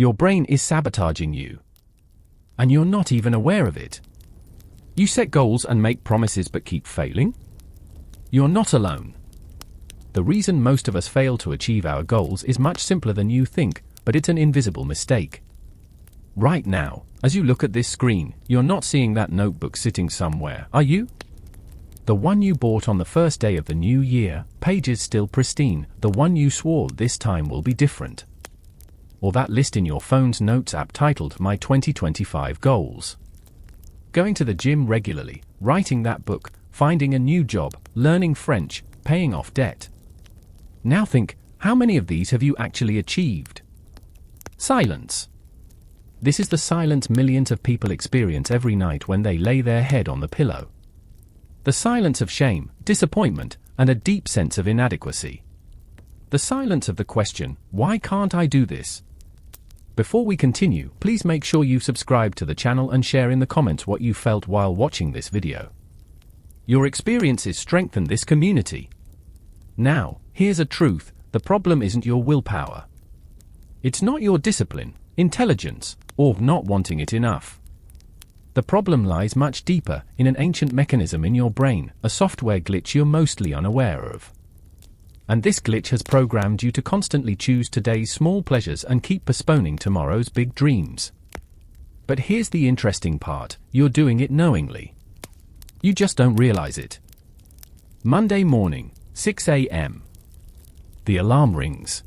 Your brain is sabotaging you. And you're not even aware of it. You set goals and make promises but keep failing? You're not alone. The reason most of us fail to achieve our goals is much simpler than you think, but it's an invisible mistake. Right now, as you look at this screen, you're not seeing that notebook sitting somewhere, are you? The one you bought on the first day of the new year, pages still pristine, the one you swore this time will be different. Or that list in your phone's notes app titled My 2025 Goals. Going to the gym regularly, writing that book, finding a new job, learning French, paying off debt. Now think, how many of these have you actually achieved? Silence. This is the silence millions of people experience every night when they lay their head on the pillow. The silence of shame, disappointment, and a deep sense of inadequacy. The silence of the question, why can't I do this? Before we continue, please make sure you subscribe to the channel and share in the comments what you felt while watching this video. Your experiences strengthen this community. Now, here's a truth, the problem isn't your willpower. It's not your discipline, intelligence, or not wanting it enough. The problem lies much deeper, in an ancient mechanism in your brain, a software glitch you're mostly unaware of. And this glitch has programmed you to constantly choose today's small pleasures and keep postponing tomorrow's big dreams. But here's the interesting part, you're doing it knowingly. You just don't realize it. Monday morning, 6 a.m. The alarm rings.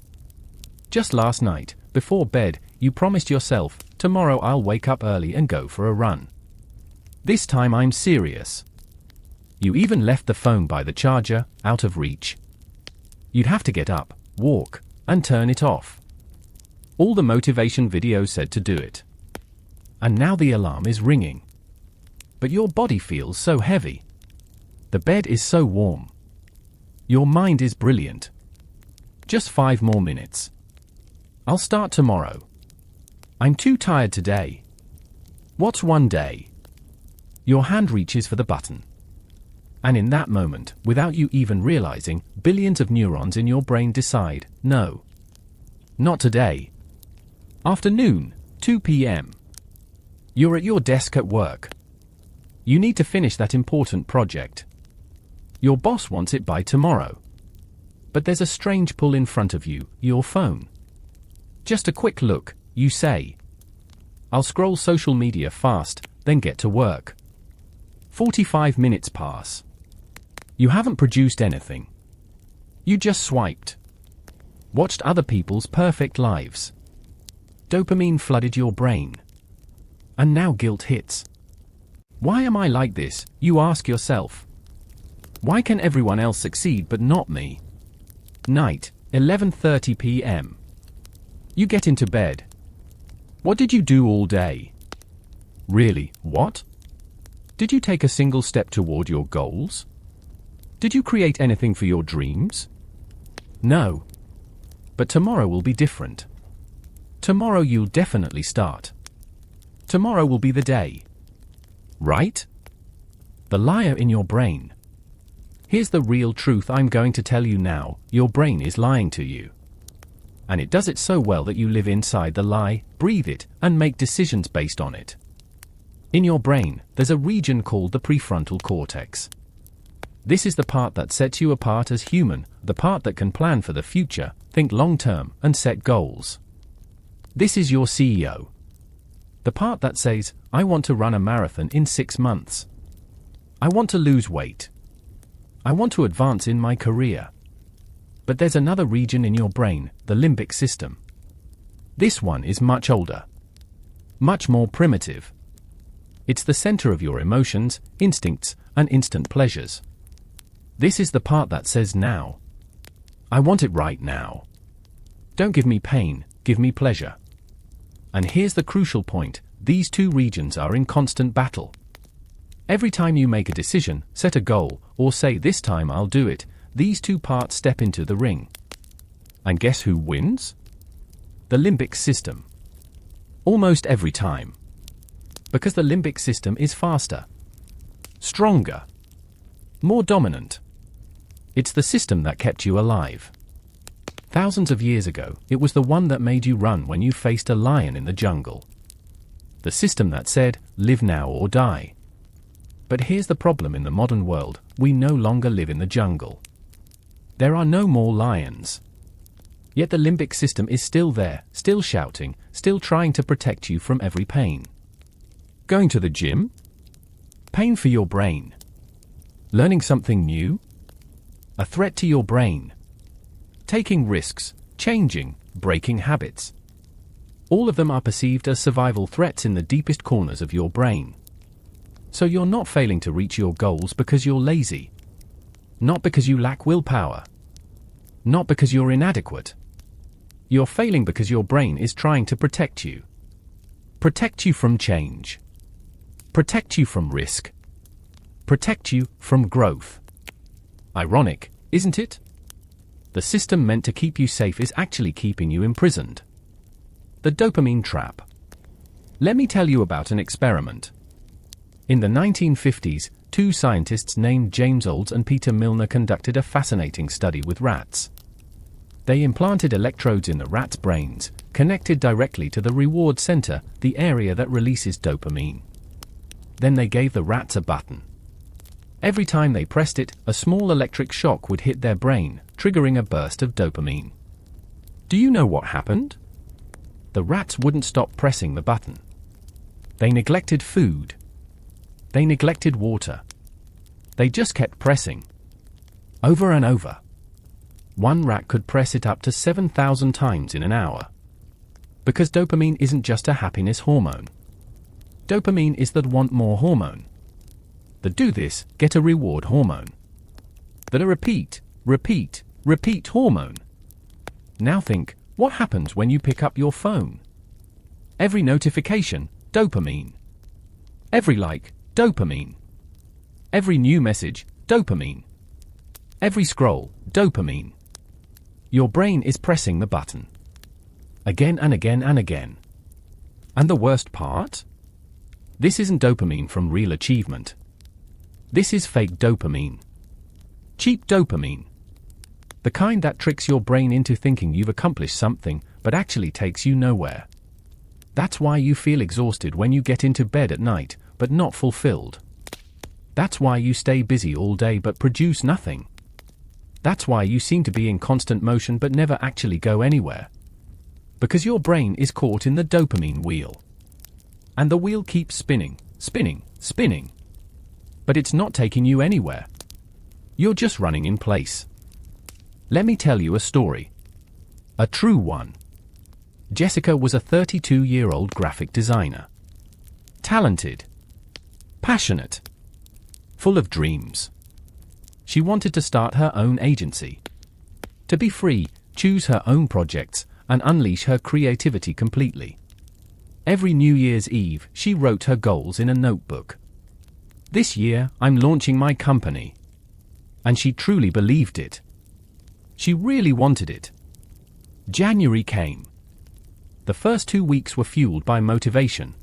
Just last night, before bed, you promised yourself, tomorrow I'll wake up early and go for a run. This time I'm serious. You even left the phone by the charger, out of reach. You'd have to get up, walk, and turn it off. All the motivation videos said to do it. And now the alarm is ringing. But your body feels so heavy. The bed is so warm. Your mind is brilliant. Just 5 more minutes. I'll start tomorrow. I'm too tired today. What's one day? Your hand reaches for the button. And in that moment, without you even realizing, billions of neurons in your brain decide, no. Not today. Afternoon, 2 p.m. You're at your desk at work. You need to finish that important project. Your boss wants it by tomorrow. But there's a strange pull in front of you, your phone. Just a quick look, you say. I'll scroll social media fast, then get to work. 45 minutes pass. You haven't produced anything. You just swiped. Watched other people's perfect lives. Dopamine flooded your brain. And now guilt hits. Why am I like this, you ask yourself. Why can everyone else succeed but not me? Night, 11:30 p.m. You get into bed. What did you do all day? Really, what? Did you take a single step toward your goals? Did you create anything for your dreams? No. But tomorrow will be different. Tomorrow you'll definitely start. Tomorrow will be the day. Right? The liar in your brain. Here's the real truth I'm going to tell you now, your brain is lying to you. And it does it so well that you live inside the lie, breathe it, and make decisions based on it. In your brain, there's a region called the prefrontal cortex. This is the part that sets you apart as human, the part that can plan for the future, think long-term, and set goals. This is your CEO. The part that says, I want to run a marathon in 6 months. I want to lose weight. I want to advance in my career. But there's another region in your brain, the limbic system. This one is much older. Much more primitive. It's the center of your emotions, instincts, and instant pleasures. This is the part that says now. I want it right now. Don't give me pain, give me pleasure. And here's the crucial point, these two regions are in constant battle. Every time you make a decision, set a goal, or say this time I'll do it, these two parts step into the ring. And guess who wins? The limbic system. Almost every time. Because the limbic system is faster. Stronger. More dominant. It's the system that kept you alive. Thousands of years ago, it was the one that made you run when you faced a lion in the jungle. The system that said, live now or die. But here's the problem in the modern world: we no longer live in the jungle. There are no more lions. Yet the limbic system is still there, still shouting, still trying to protect you from every pain. Going to the gym? Pain for your brain. Learning something new? A threat to your brain. Taking risks, changing, breaking habits. All of them are perceived as survival threats in the deepest corners of your brain. So you're not failing to reach your goals because you're lazy. Not because you lack willpower. Not because you're inadequate. You're failing because your brain is trying to protect you. Protect you from change. Protect you from risk. Protect you from growth. Ironic, isn't it? The system meant to keep you safe is actually keeping you imprisoned. The dopamine trap. Let me tell you about an experiment. In the 1950s, two scientists named James Olds and Peter Milner conducted a fascinating study with rats. They implanted electrodes in the rats' brains, connected directly to the reward center, the area that releases dopamine. Then they gave the rats a button. Every time they pressed it, a small electric shock would hit their brain, triggering a burst of dopamine. Do you know what happened? The rats wouldn't stop pressing the button. They neglected food. They neglected water. They just kept pressing. Over and over. One rat could press it up to 7,000 times in an hour. Because dopamine isn't just a happiness hormone. Dopamine is the want more hormone. The do this, get a reward hormone. The repeat hormone. Now think, what happens when you pick up your phone? Every notification, dopamine. Every like, dopamine. Every new message, dopamine. Every scroll, dopamine. Your brain is pressing the button. Again and again and again. And the worst part? This isn't dopamine from real achievement. This is fake dopamine. Cheap dopamine. The kind that tricks your brain into thinking you've accomplished something, but actually takes you nowhere. That's why you feel exhausted when you get into bed at night, but not fulfilled. That's why you stay busy all day but produce nothing. That's why you seem to be in constant motion but never actually go anywhere. Because your brain is caught in the dopamine wheel. And the wheel keeps spinning, spinning, spinning. But it's not taking you anywhere. You're just running in place. Let me tell you a story. A true one. Jessica was a 32-year-old graphic designer. Talented. Passionate. Full of dreams. She wanted to start her own agency. To be free, choose her own projects, and unleash her creativity completely. Every New Year's Eve, she wrote her goals in a notebook. This year, I'm launching my company. And she truly believed it. She really wanted it. January came. The first 2 weeks were fueled by motivation.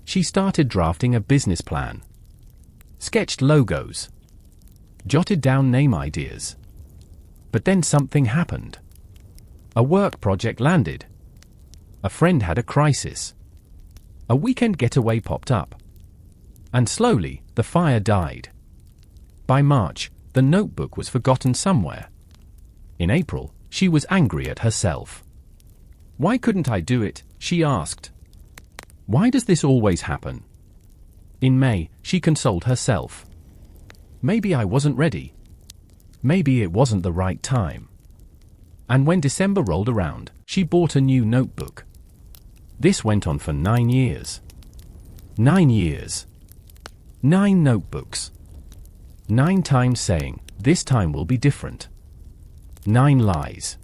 She started drafting a business plan. Sketched logos. Jotted down name ideas. But then something happened. A work project landed. A friend had a crisis. A weekend getaway popped up. And slowly, the fire died. By March, the notebook was forgotten somewhere. In April, she was angry at herself. Why couldn't I do it? She asked. Why does this always happen? In May, she consoled herself. Maybe I wasn't ready. Maybe it wasn't the right time. And when December rolled around, she bought a new notebook. This went on for 9 years. 9 years. 9 notebooks. 9 times saying, this time will be different. 9 lies.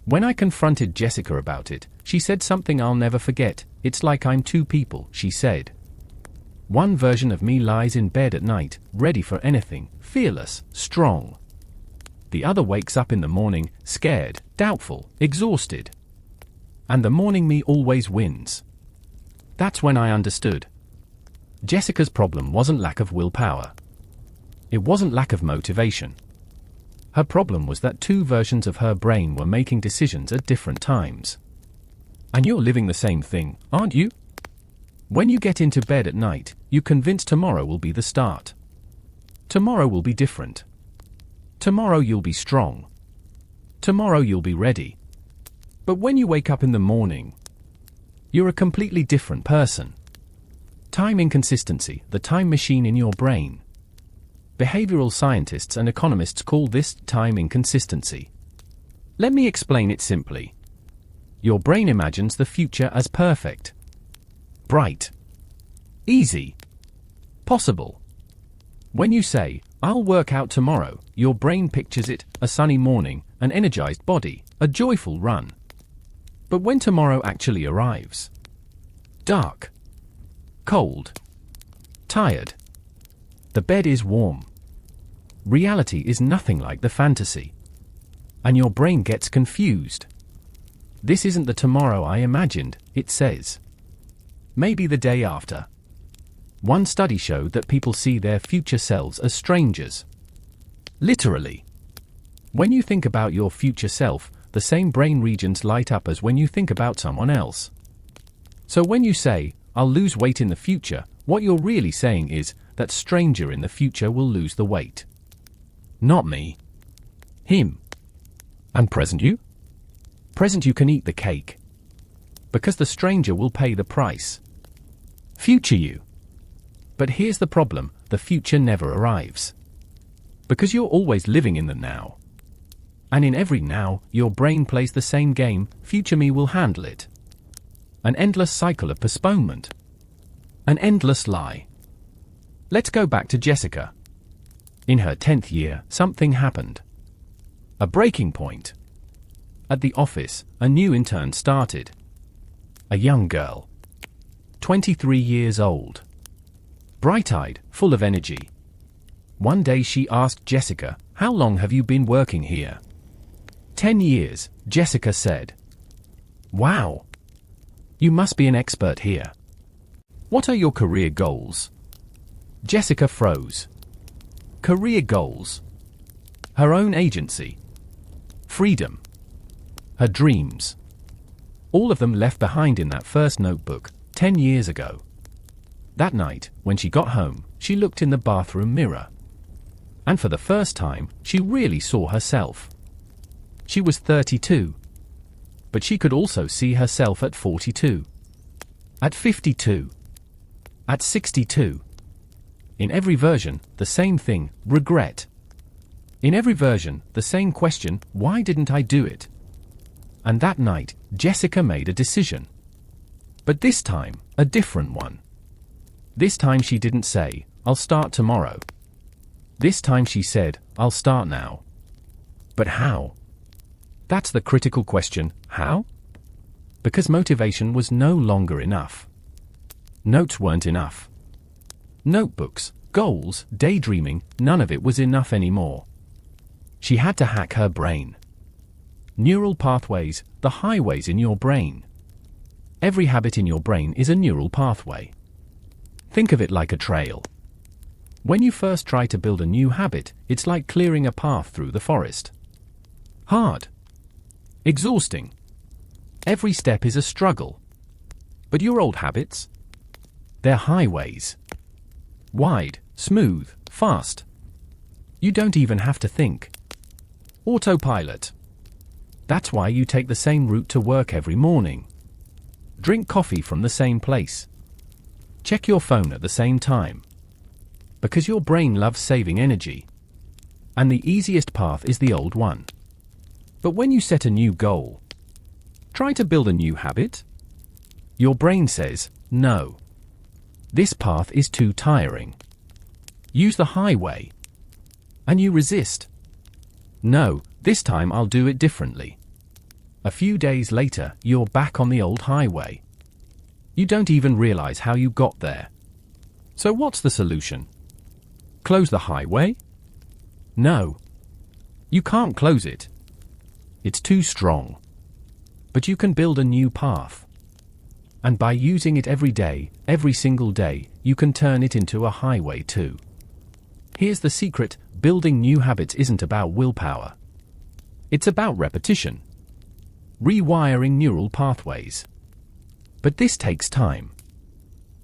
When I confronted Jessica about it, she said something I'll never forget. It's like I'm two people, she said. One version of me lies in bed at night, ready for anything, fearless, strong. The other wakes up in the morning, scared, doubtful, exhausted. And the morning me always wins. That's when I understood. Jessica's problem wasn't lack of willpower. It wasn't lack of motivation. Her problem was that two versions of her brain were making decisions at different times. And you're living the same thing, aren't you? When you get into bed at night, you convince tomorrow will be the start. Tomorrow will be different. Tomorrow you'll be strong. Tomorrow you'll be ready. But when you wake up in the morning, you're a completely different person. Time inconsistency, the time machine in your brain. Behavioral scientists and economists call this time inconsistency. Let me explain it simply. Your brain imagines the future as perfect, bright, easy, possible. When you say, "I'll work out tomorrow," your brain pictures it, a sunny morning, an energized body, a joyful run. But when tomorrow actually arrives, dark, cold, tired, the bed is warm. Reality is nothing like the fantasy. And your brain gets confused. This isn't the tomorrow I imagined, it says. Maybe the day after. One study showed that people see their future selves as strangers. Literally. When you think about your future self, the same brain regions light up as when you think about someone else. So when you say, "I'll lose weight in the future," what you're really saying is, that stranger in the future will lose the weight. Not me. Him. And present you? Present you can eat the cake. Because the stranger will pay the price. Future you. But here's the problem, the future never arrives. Because you're always living in the now. And in every now, your brain plays the same game, future me will handle it. An endless cycle of postponement. An endless lie. Let's go back to Jessica. In her 10th year, something happened. A breaking point. At the office, a new intern started. A young girl. 23 years old. Bright-eyed, full of energy. One day she asked Jessica, "How long have you been working here?" 10 years, Jessica said. "Wow. You must be an expert here. What are your career goals?" Jessica froze. Career goals. Her own agency. Freedom. Her dreams. All of them left behind in that first notebook, 10 years ago. That night, when she got home, she looked in the bathroom mirror. And for the first time, she really saw herself. She was 32. But she could also see herself at 42. At 52. At 62. In every version, the same thing, regret. In every version, the same question, why didn't I do it? And that night, Jessica made a decision. But this time, a different one. This time she didn't say, "I'll start tomorrow." This time she said, "I'll start now." But how? That's the critical question, how? Because motivation was no longer enough. Notes weren't enough. Notebooks, goals, daydreaming, none of it was enough anymore. She had to hack her brain. Neural pathways, the highways in your brain. Every habit in your brain is a neural pathway. Think of it like a trail. When you first try to build a new habit, it's like clearing a path through the forest. Hard. Exhausting. Every step is a struggle. But your old habits? They're highways. Wide, smooth, fast. You don't even have to think. Autopilot. That's why you take the same route to work every morning. Drink coffee from the same place. Check your phone at the same time. Because your brain loves saving energy. And the easiest path is the old one. But when you set a new goal, try to build a new habit, your brain says, "No. This path is too tiring. Use the highway." And you resist. "No, this time I'll do it differently." A few days later, you're back on the old highway. You don't even realize how you got there. So what's the solution? Close the highway? No. You can't close it. It's too strong. But you can build a new path. And by using it every day, every single day, you can turn it into a highway too. Here's the secret, building new habits isn't about willpower. It's about repetition. Rewiring neural pathways. But this takes time.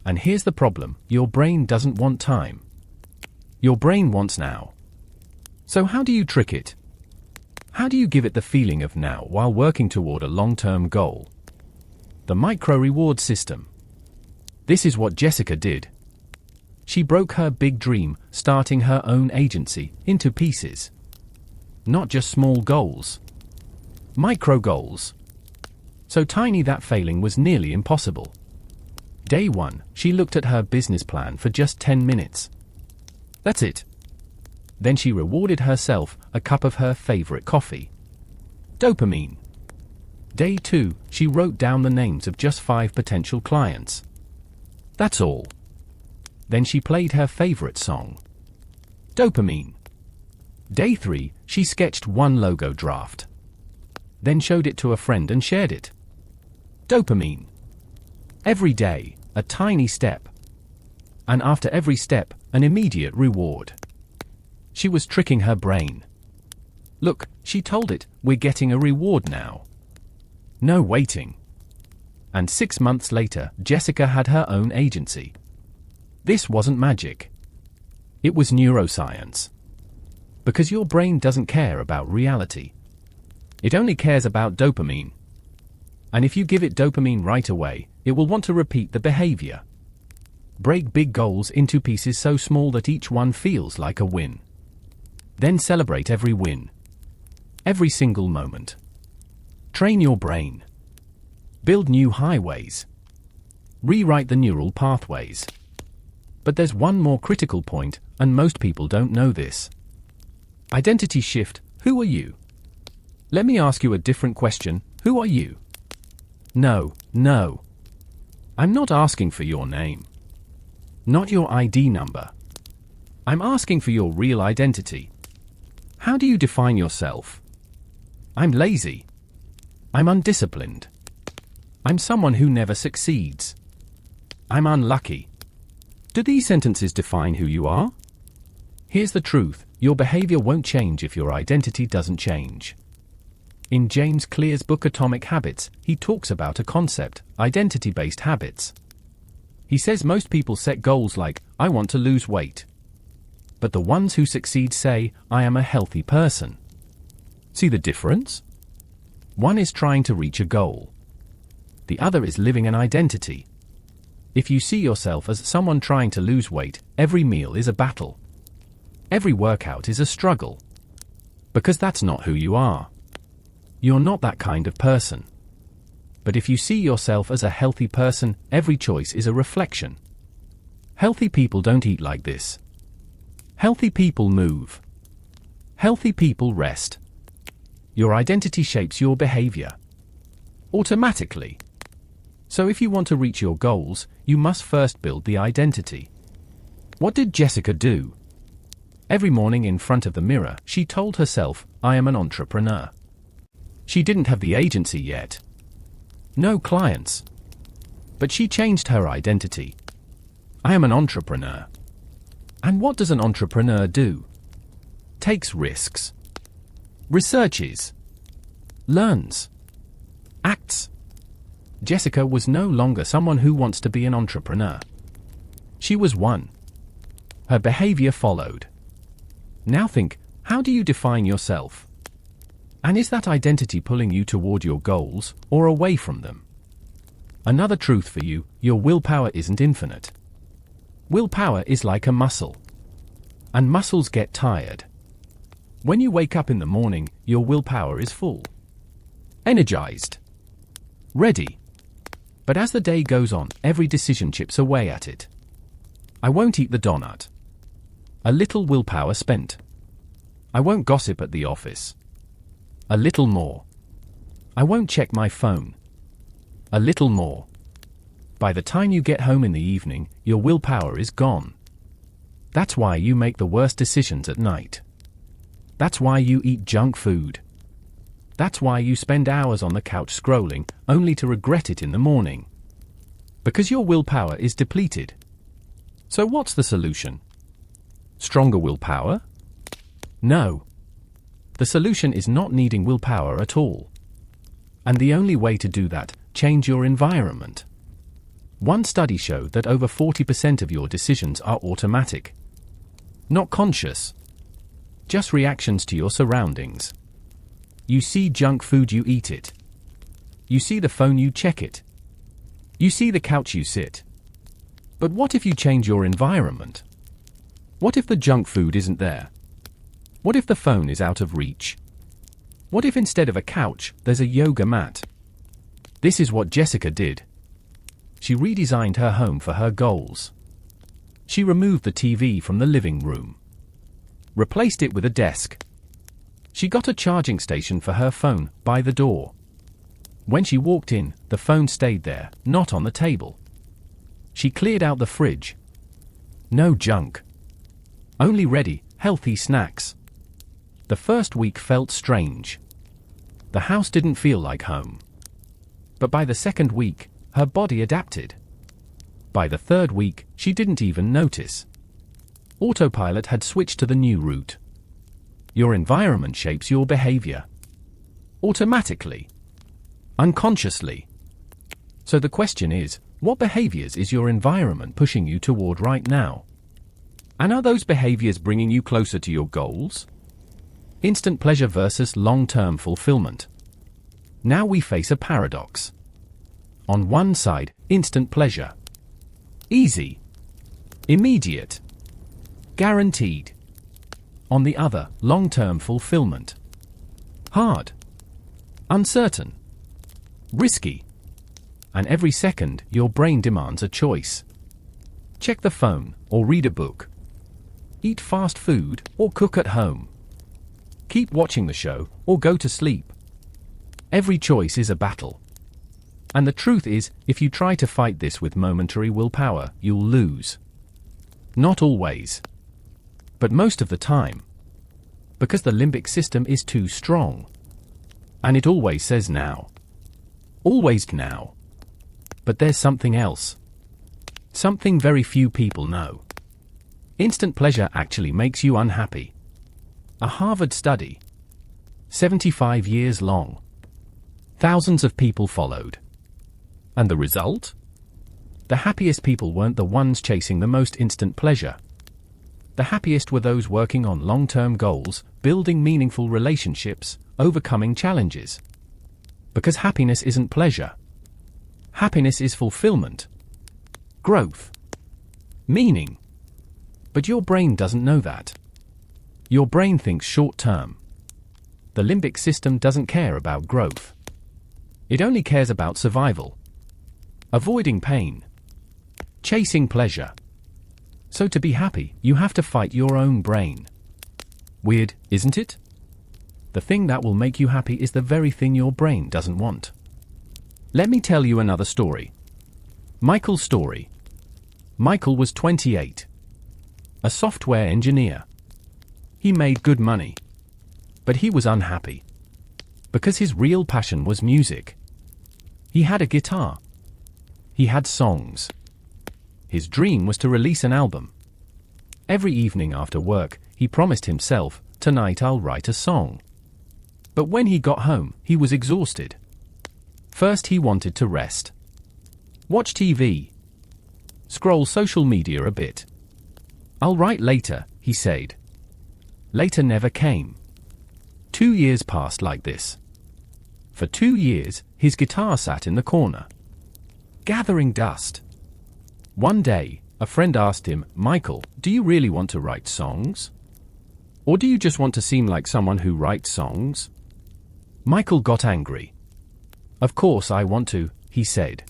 And here's the problem, your brain doesn't want time. Your brain wants now. So how do you trick it? How do you give it the feeling of now while working toward a long-term goal? The micro-reward system. This is what Jessica did. She broke her big dream, starting her own agency, into pieces. Not just small goals. Micro goals. So tiny that failing was nearly impossible. Day 1, she looked at her business plan for just 10 minutes. That's it. Then she rewarded herself a cup of her favorite coffee. Dopamine. Day 2, she wrote down the names of just 5 potential clients. That's all. Then she played her favorite song. Dopamine. Day 3, she sketched one logo draft. Then showed it to a friend and shared it. Dopamine. Every day, a tiny step. And after every step, an immediate reward. She was tricking her brain. Look, she told it, we're getting a reward now. No waiting. And 6 months later, Jessica had her own agency. This wasn't magic. It was neuroscience. Because your brain doesn't care about reality. It only cares about dopamine. And if you give it dopamine right away, it will want to repeat the behavior. Break big goals into pieces so small that each one feels like a win. Then celebrate every win. Every single moment. Train your brain. Build new highways. Rewrite the neural pathways. But there's one more critical point, and most people don't know this. Identity shift. Who are you? Let me ask you a different question. Who are you? No. I'm not asking for your name. Not your ID number. I'm asking for your real identity. How do you define yourself? I'm lazy. I'm undisciplined. I'm someone who never succeeds. I'm unlucky. Do these sentences define who you are? Here's the truth, your behavior won't change if your identity doesn't change. In James Clear's book Atomic Habits, he talks about a concept, identity-based habits. He says most people set goals like, I want to lose weight. But the ones who succeed say, I am a healthy person. See the difference? One is trying to reach a goal. The other is living an identity. If you see yourself as someone trying to lose weight, every meal is a battle. Every workout is a struggle. Because that's not who you are. You're not that kind of person. But if you see yourself as a healthy person, every choice is a reflection. Healthy people don't eat like this. Healthy people move. Healthy people rest. Your identity shapes your behavior. Automatically. So if you want to reach your goals, you must first build the identity. What did Jessica do? Every morning in front of the mirror, she told herself, I am an entrepreneur. She didn't have the agency yet. No clients. But she changed her identity. I am an entrepreneur. And what does an entrepreneur do? Takes risks. Researches. Learns. Acts. Jessica was no longer someone who wants to be an entrepreneur. She was one. Her behavior followed. Now think, how do you define yourself? And is that identity pulling you toward your goals, or away from them? Another truth for you, your willpower isn't infinite. Willpower is like a muscle. And muscles get tired. When you wake up in the morning, your willpower is full. Energized. Ready. But as the day goes on, every decision chips away at it. I won't eat the donut. A little willpower spent. I won't gossip at the office. A little more. I won't check my phone. A little more. By the time you get home in the evening, your willpower is gone. That's why you make the worst decisions at night. That's why you eat junk food. That's why you spend hours on the couch scrolling, only to regret it in the morning. Because your willpower is depleted. So what's the solution? Stronger willpower? No. The solution is not needing willpower at all. And the only way to do that, change your environment. One study showed that over 40% of your decisions are automatic. Not conscious. Just reactions to your surroundings. You see junk food, you eat it. You see the phone, you check it. You see the couch, you sit. But what if you change your environment? What if the junk food isn't there? What if the phone is out of reach? What if instead of a couch, there's a yoga mat? This is what Jessica did. She redesigned her home for her goals. She removed the TV from the living room. Replaced it with a desk. She got a charging station for her phone by the door. When she walked in, the phone stayed there, not on the table. She cleared out the fridge. No junk. Only ready, healthy snacks. The first week felt strange. The house didn't feel like home. But by the second week, her body adapted. By the third week, she didn't even notice. Autopilot had switched to the new route. Your environment shapes your behavior. Automatically. Unconsciously. So the question is, what behaviors is your environment pushing you toward right now? And are those behaviors bringing you closer to your goals? Instant pleasure versus long-term fulfillment. Now we face a paradox. On one side, instant pleasure. Easy. Immediate. Guaranteed. On the other, long-term fulfillment. Hard. Uncertain. Risky. And every second, your brain demands a choice. Check the phone, or read a book. Eat fast food, or cook at home. Keep watching the show, or go to sleep. Every choice is a battle. And the truth is, if you try to fight this with momentary willpower, you'll lose. Not always. But most of the time. Because the limbic system is too strong. And it always says now. Always now. But there's something else. Something very few people know. Instant pleasure actually makes you unhappy. A Harvard study. 75 years long. Thousands of people followed. And the result? The happiest people weren't the ones chasing the most instant pleasure. The happiest were those working on long-term goals, building meaningful relationships, overcoming challenges. Because happiness isn't pleasure. Happiness is fulfillment. Growth. Meaning. But your brain doesn't know that. Your brain thinks short-term. The limbic system doesn't care about growth. It only cares about survival. Avoiding pain. Chasing pleasure. So to be happy, you have to fight your own brain. Weird, isn't it? The thing that will make you happy is the very thing your brain doesn't want. Let me tell you another story. Michael's story. Michael was 28. A software engineer. He made good money. But he was unhappy. Because his real passion was music. He had a guitar. He had songs. His dream was to release an album. Every evening after work, he promised himself, "Tonight I'll write a song." But when he got home, he was exhausted. First he wanted to rest. Watch TV. Scroll social media a bit. "I'll write later," he said. Later never came. 2 years passed like this. For 2 years, his guitar sat in the corner, gathering dust. One day, a friend asked him, "Michael, do you really want to write songs? Or do you just want to seem like someone who writes songs?" Michael got angry. "Of course I want to," he said.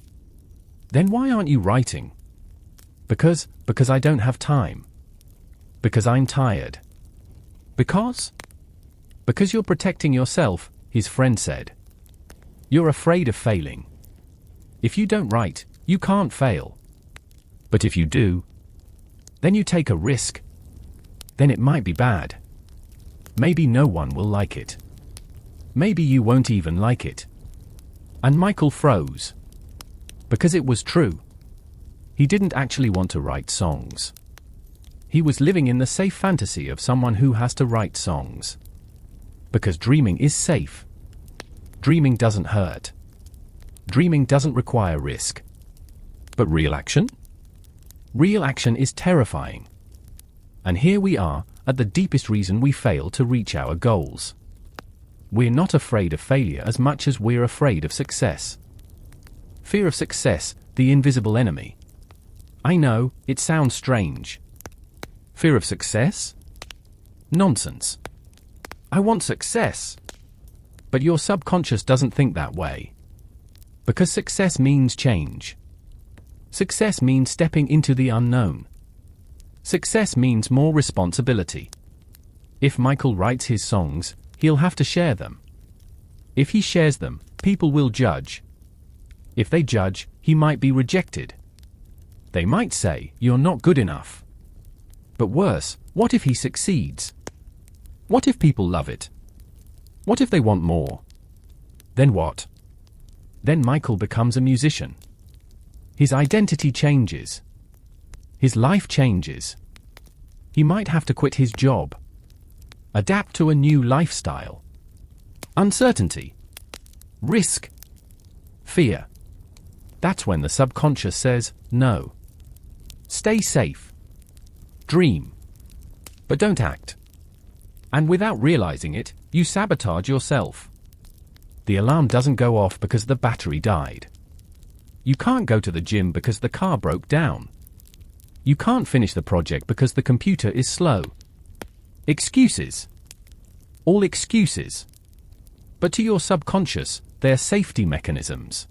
"Then why aren't you writing?" Because I don't have time. Because I'm tired." Because you're protecting yourself," his friend said. "You're afraid of failing. If you don't write, you can't fail. But if you do, then you take a risk. Then it might be bad. Maybe no one will like it. Maybe you won't even like it." And Michael froze. Because it was true. He didn't actually want to write songs. He was living in the safe fantasy of someone who has to write songs. Because dreaming is safe. Dreaming doesn't hurt. Dreaming doesn't require risk. But real action? Real action is terrifying. And here we are, at the deepest reason we fail to reach our goals. We're not afraid of failure as much as we're afraid of success. Fear of success, the invisible enemy. I know, it sounds strange. Fear of success? Nonsense. I want success. But your subconscious doesn't think that way. Because success means change. Success means stepping into the unknown. Success means more responsibility. If Michael writes his songs, he'll have to share them. If he shares them, people will judge. If they judge, he might be rejected. They might say, "You're not good enough." But worse, what if he succeeds? What if people love it? What if they want more? Then what? Then Michael becomes a musician. His identity changes. His life changes. He might have to quit his job. Adapt to a new lifestyle. Uncertainty. Risk. Fear. That's when the subconscious says, no. Stay safe. Dream. But don't act. And without realizing it, you sabotage yourself. The alarm doesn't go off because the battery died. You can't go to the gym because the car broke down. You can't finish the project because the computer is slow. Excuses. All excuses. But to your subconscious, they're safety mechanisms.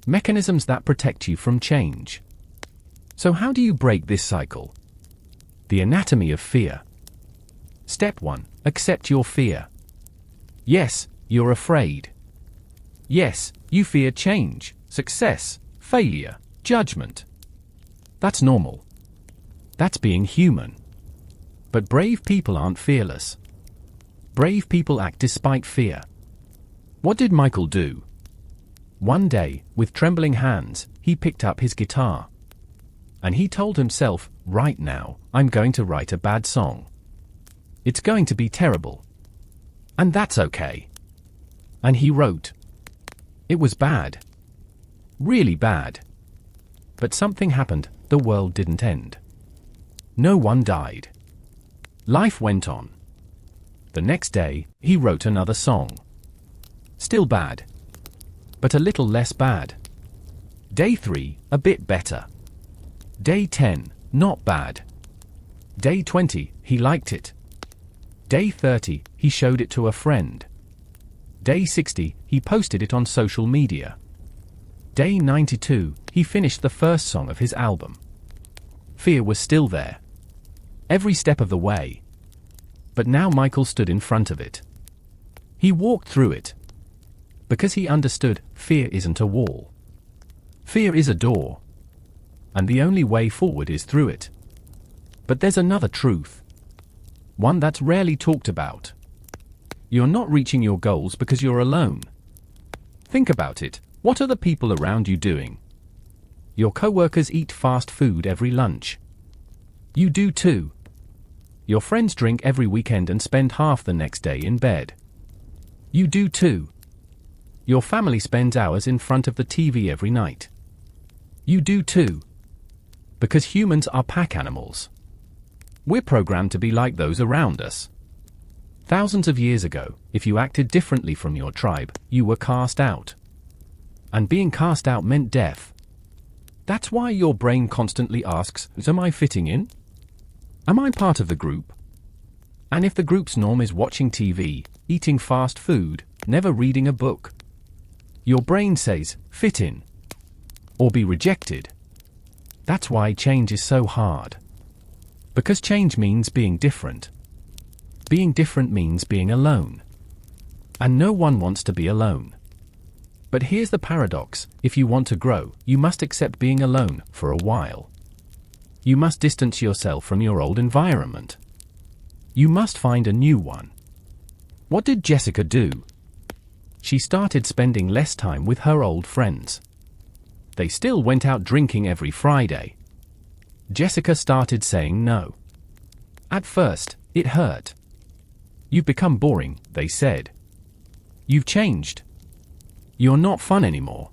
Mechanisms that protect you from change. So how do you break this cycle? The anatomy of fear. Step 1. Accept your fear. Yes, you're afraid. Yes, you fear change, success, failure, judgment. That's normal. That's being human. But brave people aren't fearless. Brave people act despite fear. What did Michael do? One day, with trembling hands, he picked up his guitar. And he told himself, right now, I'm going to write a bad song. It's going to be terrible. And that's okay. And he wrote. It was bad. Really bad. But something happened, the world didn't end. No one died. Life went on. The next day, he wrote another song. Still bad. But a little less bad. Day 3, a bit better. Day 10, not bad. Day 20, he liked it. Day 30, he showed it to a friend. Day 60, he posted it on social media. Day 92, he finished the first song of his album. Fear was still there. Every step of the way. But now Michael stood in front of it. He walked through it. Because he understood, fear isn't a wall. Fear is a door. And the only way forward is through it. But there's another truth. One that's rarely talked about. You're not reaching your goals because you're alone. Think about it. What are the people around you doing? Your coworkers eat fast food every lunch. You do too. Your friends drink every weekend and spend half the next day in bed. You do too. Your family spends hours in front of the TV every night. You do too. Because humans are pack animals. We're programmed to be like those around us. Thousands of years ago, if you acted differently from your tribe, you were cast out. And being cast out meant death. That's why your brain constantly asks, am I fitting in? Am I part of the group? And if the group's norm is watching TV, eating fast food, never reading a book, your brain says, fit in. Or be rejected. That's why change is so hard. Because change means being different. Being different means being alone. And no one wants to be alone. But here's the paradox, if you want to grow, you must accept being alone for a while. You must distance yourself from your old environment. You must find a new one. What did Jessica do? She started spending less time with her old friends. They still went out drinking every Friday. Jessica started saying no. At first, it hurt. You've become boring, they said. You've changed. You're not fun anymore.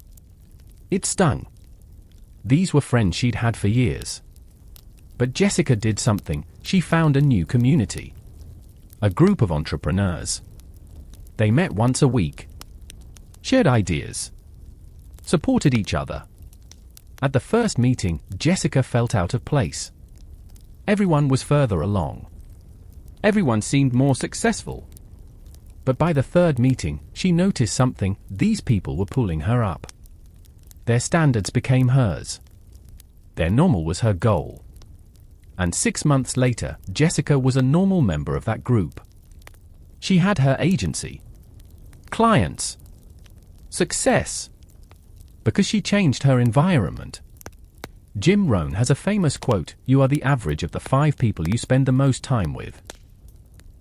It stung. These were friends she'd had for years. But Jessica did something. She found a new community. A group of entrepreneurs. They met once a week. Shared ideas. Supported each other. At the first meeting, Jessica felt out of place. Everyone was further along. Everyone seemed more successful. But by the third meeting, she noticed something. These people were pulling her up. Their standards became hers. Their normal was her goal. And 6 months later, Jessica was a normal member of that group. She had her agency. Clients. Success. Because she changed her environment. Jim Rohn has a famous quote, "You are the average of the 5 people you spend the most time with."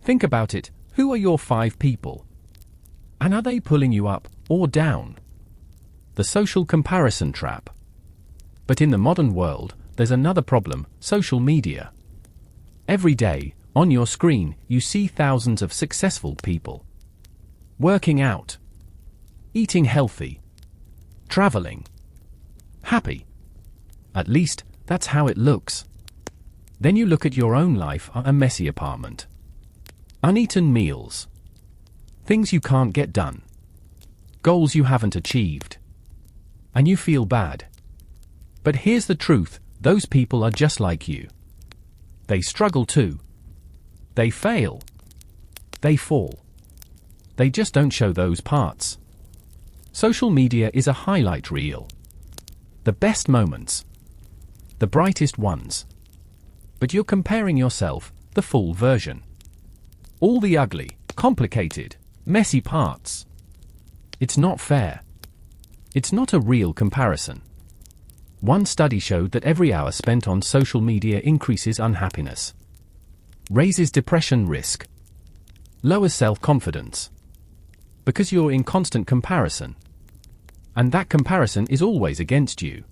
Think about it. Who are your 5 people? And are they pulling you up or down? The social comparison trap. But in the modern world, there's another problem: social media. Every day, on your screen, you see thousands of successful people. Working out. Eating healthy. Traveling. Happy. At least, that's how it looks. Then you look at your own life: a messy apartment. Uneaten meals. Things you can't get done. Goals you haven't achieved. And you feel bad. But here's the truth: those people are just like you. They struggle too. They fail. They fall. They just don't show those parts. Social media is a highlight reel. The best moments. The brightest ones. But you're comparing yourself, the full version. All the ugly, complicated, messy parts. It's not fair. It's not a real comparison. One study showed that every hour spent on social media increases unhappiness, raises depression risk, lowers self-confidence. Because you're in constant comparison. And that comparison is always against you.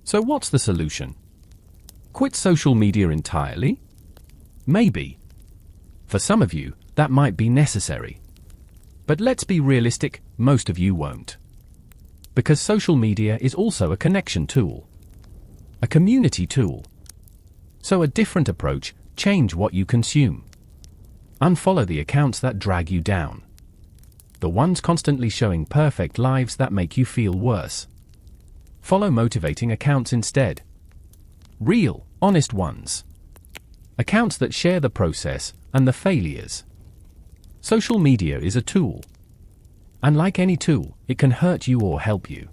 So what's the solution? Quit social media entirely? Maybe. For some of you, that might be necessary. But let's be realistic, most of you won't. Because social media is also a connection tool. A community tool. So a different approach: change what you consume. Unfollow the accounts that drag you down. The ones constantly showing perfect lives that make you feel worse. Follow motivating accounts instead. Real, honest ones. Accounts that share the process and the failures. Social media is a tool. And like any tool, it can hurt you or help you.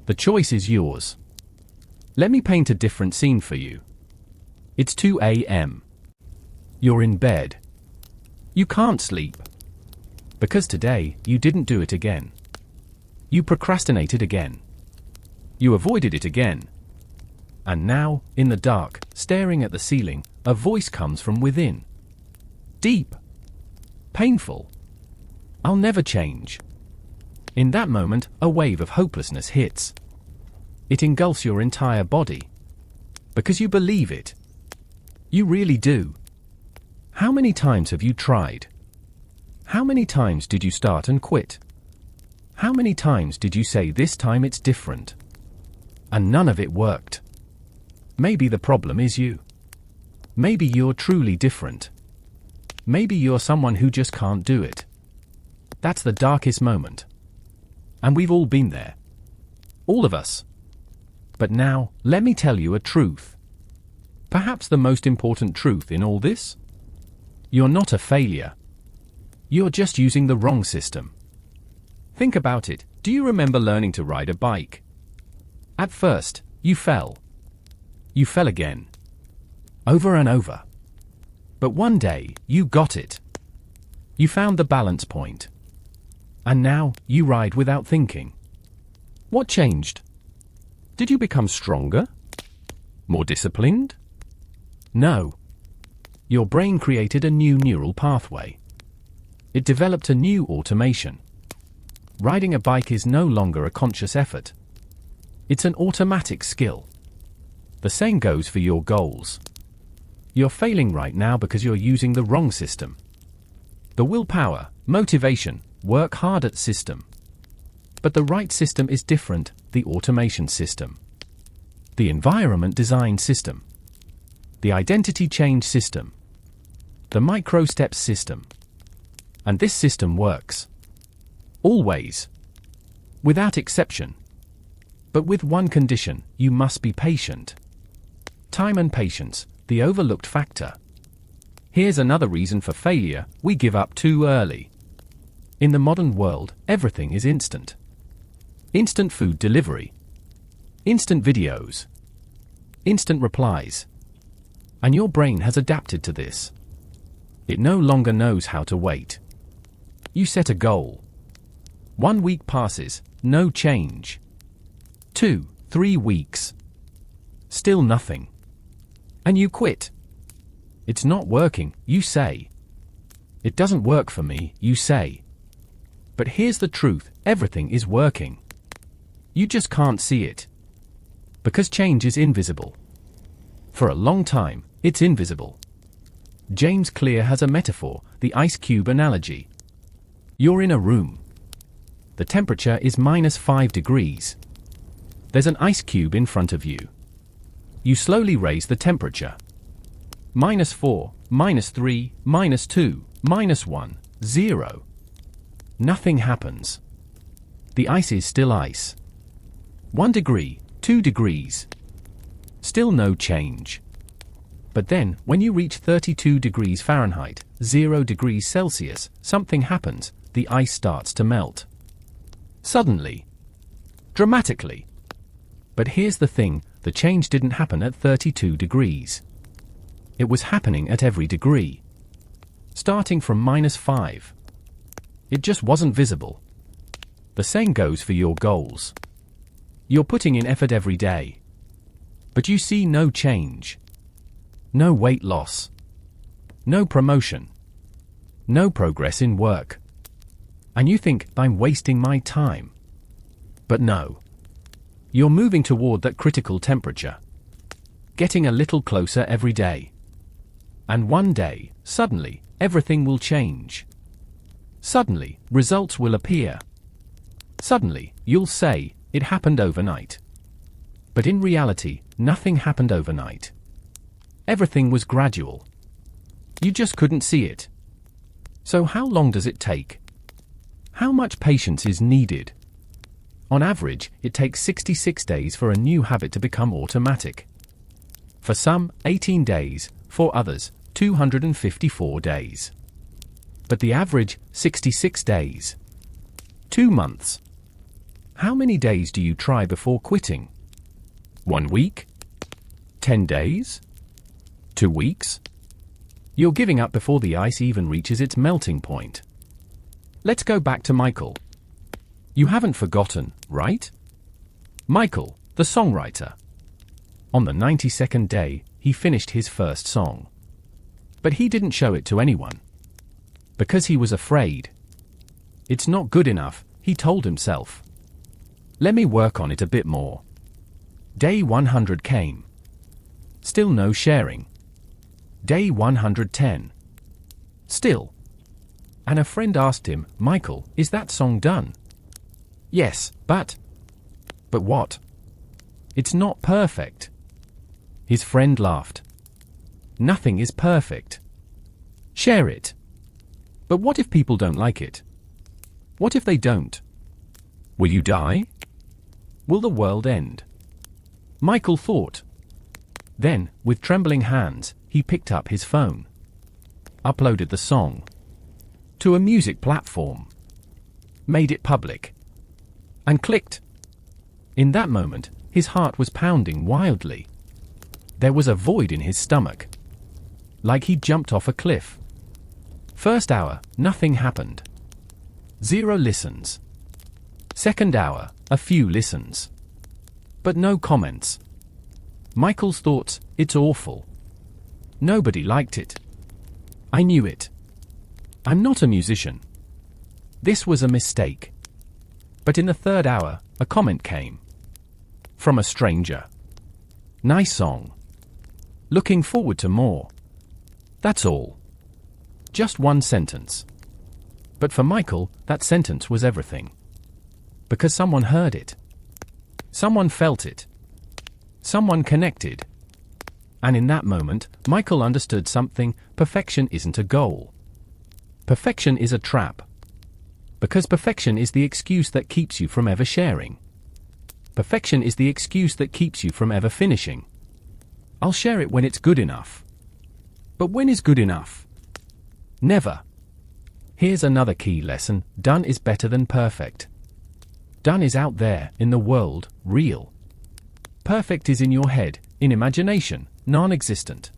The choice is yours. Let me paint a different scene for you. It's 2 a.m. You're in bed. You can't sleep. Because today, you didn't do it again. You procrastinated again. You avoided it again. And now, in the dark, staring at the ceiling, a voice comes from within. Deep. Painful. I'll never change. In that moment, a wave of hopelessness hits. It engulfs your entire body. Because you believe it. You really do. How many times have you tried? How many times did you start and quit? How many times did you say, "This time it's different"? And none of it worked. Maybe the problem is you. Maybe you're truly different. Maybe you're someone who just can't do it. That's the darkest moment. And we've all been there. All of us. But now, let me tell you a truth. Perhaps the most important truth in all this? You're not a failure. You're just using the wrong system. Think about it. Do you remember learning to ride a bike? At first, you fell. You fell again. Over and over. But one day, you got it. You found the balance point. And now, you ride without thinking. What changed? Did you become stronger? More disciplined? No. Your brain created a new neural pathway. It developed a new automation. Riding a bike is no longer a conscious effort. It's an automatic skill. The same goes for your goals. You're failing right now because you're using the wrong system. The willpower, motivation, work hard at system. But the right system is different, the automation system. The environment design system. The identity change system. The micro steps system. And this system works. Always. Without exception. But with one condition, you must be patient. Time and patience, the overlooked factor. Here's another reason for failure: we give up too early. In the modern world, everything is instant. Instant food delivery. Instant videos. Instant replies. And your brain has adapted to this. It no longer knows how to wait. You set a goal. 1 week passes, no change. 2, 3 weeks. Still nothing. And you quit. It's not working, you say. It doesn't work for me, you say. But here's the truth: everything is working. You just can't see it. Because change is invisible. For a long time, it's invisible. James Clear has a metaphor, the ice cube analogy. You're in a room. The temperature is -5 degrees. There's an ice cube in front of you. You slowly raise the temperature. -4, -3, -2, -1, 0. Nothing happens. The ice is still ice. 1 degree, 2 degrees. Still no change. But then, when you reach 32 degrees Fahrenheit, 0 degrees Celsius, something happens: the ice starts to melt. Suddenly. Dramatically. But here's the thing: the change didn't happen at 32 degrees. It was happening at every degree. Starting from -5. It just wasn't visible. The same goes for your goals. You're putting in effort every day. But you see no change. No weight loss. No promotion. No progress in work. And you think, I'm wasting my time. But no. You're moving toward that critical temperature. Getting a little closer every day. And one day, suddenly, everything will change. Suddenly, results will appear. Suddenly, you'll say, it happened overnight. But in reality, nothing happened overnight. Everything was gradual. You just couldn't see it. So how long does it take? How much patience is needed? On average, it takes 66 days for a new habit to become automatic. For some, 18 days, for others, 254 days. But the average, 66 days. 2 months. How many days do you try before quitting? 1 week? 10 days? 2 weeks? You're giving up before the ice even reaches its melting point. Let's go back to Michael. You haven't forgotten, right? Michael, the songwriter. On the 92nd day, he finished his first song. But he didn't show it to anyone. Because he was afraid. It's not good enough, he told himself. Let me work on it a bit more. Day 100 came. Still no sharing. Day 110. Still. And a friend asked him, Michael, is that song done? Yes, but what? It's not perfect. His friend laughed. Nothing is perfect. Share it. But what if people don't like it? What if they don't? Will you die? Will the world end? Michael thought. Then, with trembling hands, he picked up his phone. Uploaded the song. To a music platform. Made it public. And clicked. In that moment, his heart was pounding wildly. There was a void in his stomach. Like he jumped off a cliff. First hour, nothing happened. 0 listens. Second hour, a few listens. But no comments. Michael's thoughts, it's awful. Nobody liked it. I knew it. I'm not a musician. This was a mistake. But in the third hour, a comment came. From a stranger. Nice song. Looking forward to more. That's all. Just one sentence. But for Michael, that sentence was everything. Because someone heard it. Someone felt it. Someone connected. And in that moment, Michael understood something: perfection isn't a goal. Perfection is a trap. Because perfection is the excuse that keeps you from ever sharing. Perfection is the excuse that keeps you from ever finishing. I'll share it when it's good enough. But when is good enough? Never. Here's another key lesson: done is better than perfect. Done is out there, in the world, real. Perfect is in your head, in imagination, non-existent.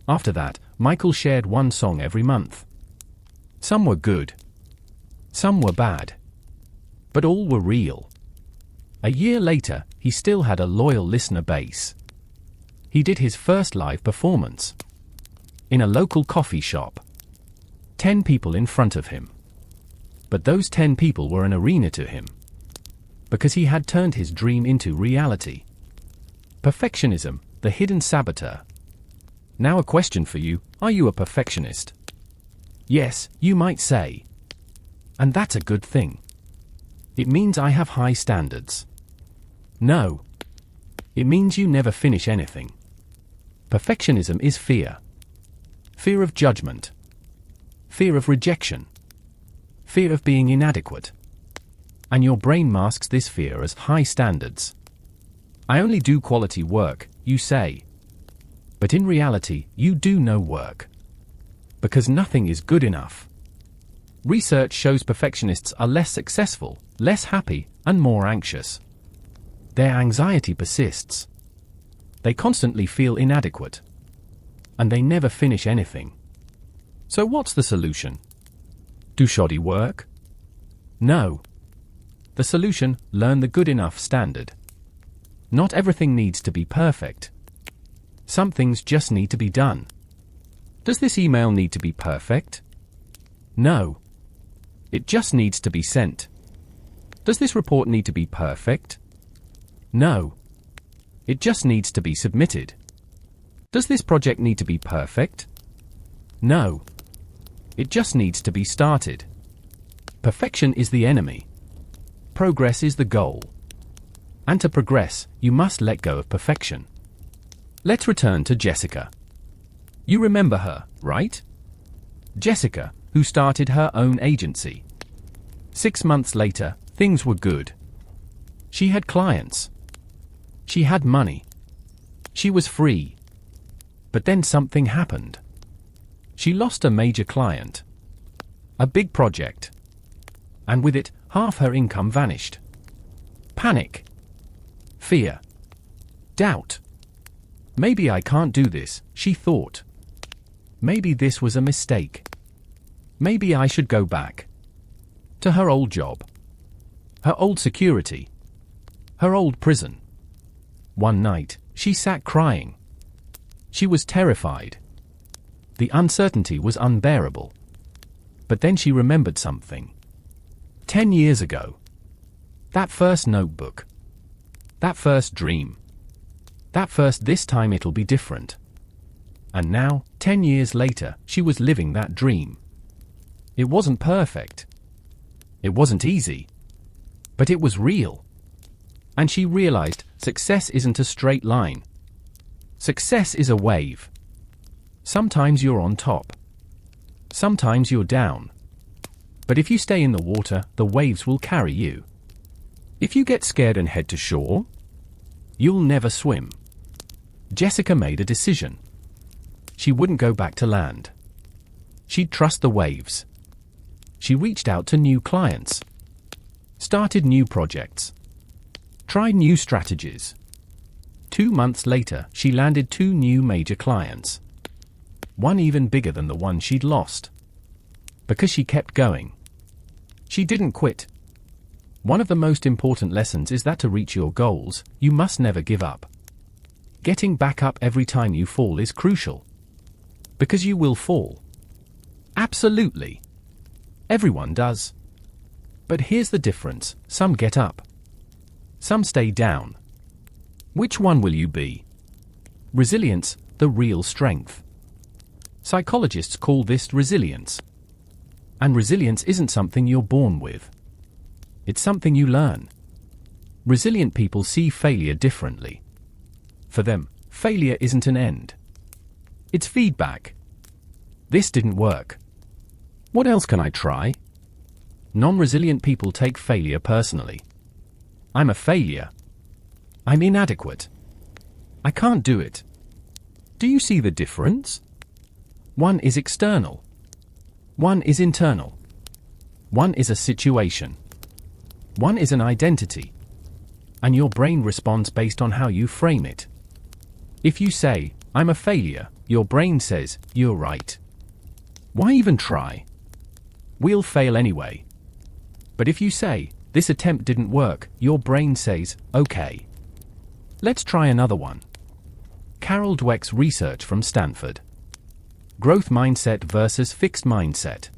After that, Michael shared one song every month. Some were good. Some were bad. But all were real. A year later, he still had a loyal listener base. He did his first live performance. In a local coffee shop. 10 people in front of him. But those 10 people were an arena to him. Because he had turned his dream into reality. Perfectionism, the hidden saboteur. Now a question for you: are you a perfectionist? Yes, you might say. And that's a good thing. It means I have high standards. No. It means you never finish anything. Perfectionism is fear. Fear of judgment. Fear of rejection. Fear of being inadequate. And your brain masks this fear as high standards. I only do quality work, you say. But in reality, you do no work. Because nothing is good enough. Research shows perfectionists are less successful, less happy, and more anxious. Their anxiety persists. They constantly feel inadequate. And they never finish anything. So what's the solution? Do shoddy work? No. The solution: learn the good enough standard. Not everything needs to be perfect. Some things just need to be done. Does this email need to be perfect? No. It just needs to be sent. Does this report need to be perfect? No. It just needs to be submitted. Does this project need to be perfect? No. It just needs to be started. Perfection is the enemy. Progress is the goal. And to progress, you must let go of perfection. Let's return to Jessica. You remember her, right? Jessica, who started her own agency. 6 months later, things were good. She had clients. She had money. She was free. But then something happened. She lost a major client. A big project. And with it, half her income vanished. Panic. Fear. Doubt. Maybe I can't do this, she thought. Maybe this was a mistake. Maybe I should go back. To her old job. Her old security. Her old prison. One night, she sat crying. She was terrified. The uncertainty was unbearable. But then she remembered something. 10 years ago. That first notebook. That first dream. That first "this time it'll be different." And now, 10 years later, she was living that dream. It wasn't perfect. It wasn't easy. But it was real. And she realized success isn't a straight line. Success is a wave. Sometimes you're on top. Sometimes you're down. But if you stay in the water, the waves will carry you. If you get scared and head to shore, you'll never swim. Jessica made a decision. She wouldn't go back to land. She'd trust the waves. She reached out to new clients. Started new projects. Tried new strategies. 2 months later, she landed 2 new major clients. One even bigger than the one she'd lost. Because she kept going. She didn't quit. One of the most important lessons is that to reach your goals, you must never give up. Getting back up every time you fall is crucial. Because you will fall. Absolutely. Everyone does. But here's the difference: some get up. Some stay down. Which one will you be? Resilience, the real strength. Psychologists call this resilience. And resilience isn't something you're born with. It's something you learn. Resilient people see failure differently. For them, failure isn't an end. It's feedback. This didn't work. What else can I try? Non-resilient people take failure personally. I'm a failure. I'm inadequate. I can't do it. Do you see the difference? One is external. One is internal. One is a situation. One is an identity. And your brain responds based on how you frame it. If you say, I'm a failure, your brain says, you're right. Why even try? We'll fail anyway. But if you say, this attempt didn't work, your brain says, okay. Let's try another one. Carol Dweck's research from Stanford. Growth mindset versus fixed mindset.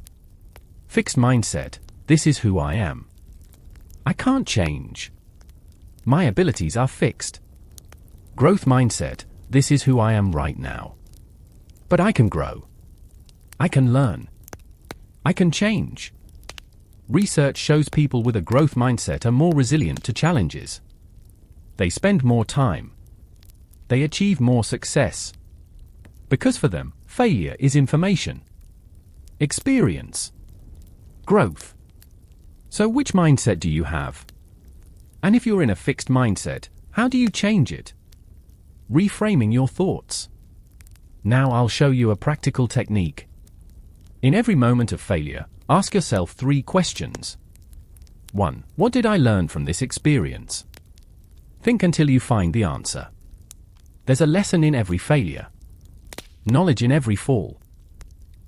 Fixed mindset, this is who I am. I can't change. My abilities are fixed. Growth mindset, this is who I am right now. But I can grow. I can learn. I can change. Research shows people with a growth mindset are more resilient to challenges. They spend more time. They achieve more success. Because for them, failure is information. Experience. Growth. So which mindset do you have? And if you're in a fixed mindset, how do you change it? Reframing your thoughts. Now I'll show you a practical technique. In every moment of failure, ask yourself 3 questions. 1. What did I learn from this experience? Think until you find the answer. There's a lesson in every failure. Knowledge in every fall.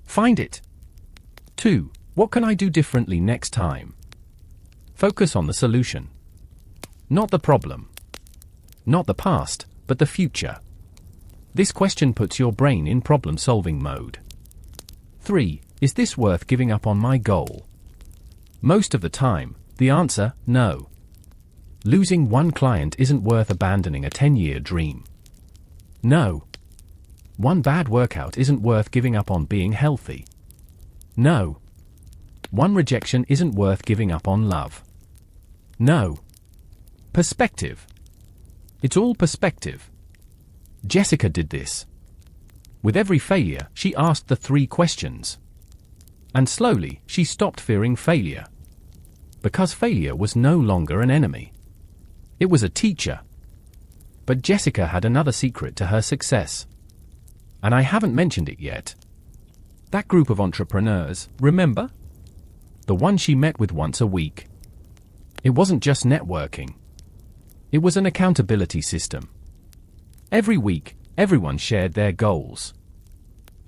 Find it. 2. What can I do differently next time? Focus on the solution. Not the problem. Not the past, but the future. This question puts your brain in problem-solving mode. 3. Is this worth giving up on my goal? Most of the time, the answer, no. Losing one client isn't worth abandoning a 10-year dream. No. One bad workout isn't worth giving up on being healthy. No. One rejection isn't worth giving up on love. No. Perspective. It's all perspective. Jessica did this. With every failure, she asked the 3 questions. And slowly, she stopped fearing failure. Because failure was no longer an enemy. It was a teacher. But Jessica had another secret to her success. And I haven't mentioned it yet. That group of entrepreneurs, remember? The one she met with once a week. It wasn't just networking. It was an accountability system. Every week, everyone shared their goals.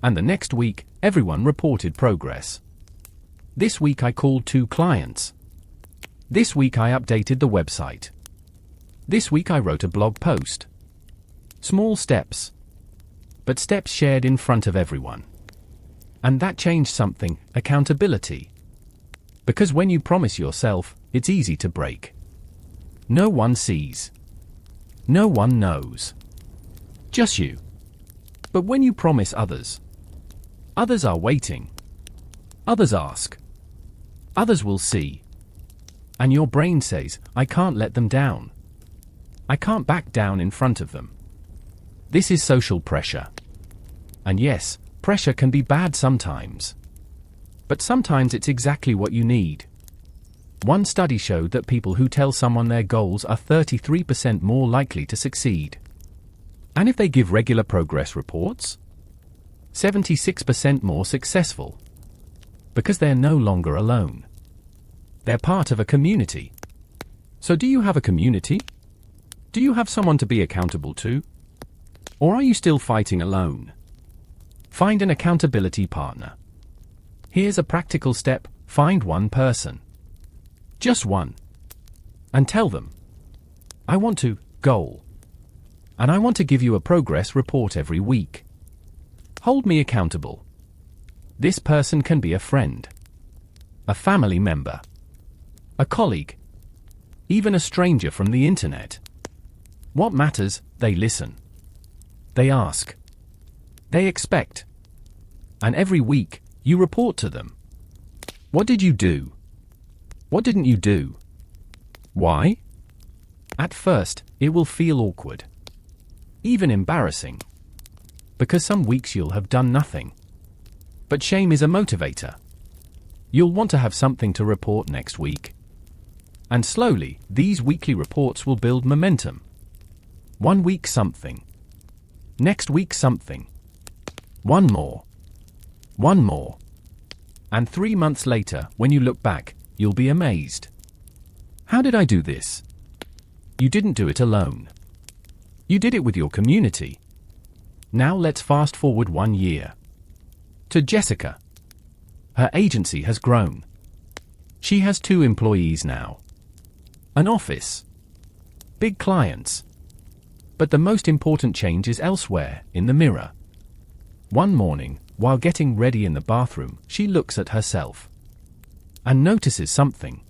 And the next week, everyone reported progress. This week I called 2 clients. This week I updated the website. This week I wrote a blog post. Small steps. But steps shared in front of everyone. And that changed something, accountability. Because when you promise yourself, it's easy to break. No one sees. No one knows. Just you. But when you promise others, others are waiting. Others ask. Others will see. And your brain says, I can't let them down. I can't back down in front of them. This is social pressure. And yes, pressure can be bad sometimes. But sometimes it's exactly what you need. One study showed that people who tell someone their goals are 33% more likely to succeed. And if they give regular progress reports, 76% more successful. Because they're no longer alone. They're part of a community. So do you have a community? Do you have someone to be accountable to? Or are you still fighting alone? Find an accountability partner. Here's a practical step: find one person. Just one. And tell them, I want to, goal. And I want to give you a progress report every week. Hold me accountable. This person can be a friend, a family member, a colleague, even a stranger from the internet. What matters, they listen. They ask. They expect. And every week, you report to them. What did you do? What didn't you do? Why? At first, it will feel awkward. Even embarrassing. Because some weeks you'll have done nothing. But shame is a motivator. You'll want to have something to report next week. And slowly, these weekly reports will build momentum. 1 week something. Next week something. One more. One more. And 3 months later, when you look back, you'll be amazed. How did I do this? You didn't do it alone. You did it with your community. Now let's fast forward 1 year. To Jessica. Her agency has grown. She has 2 employees now. An office. Big clients. But the most important change is elsewhere, in the mirror. One morning, while getting ready in the bathroom, she looks at herself. And notices something.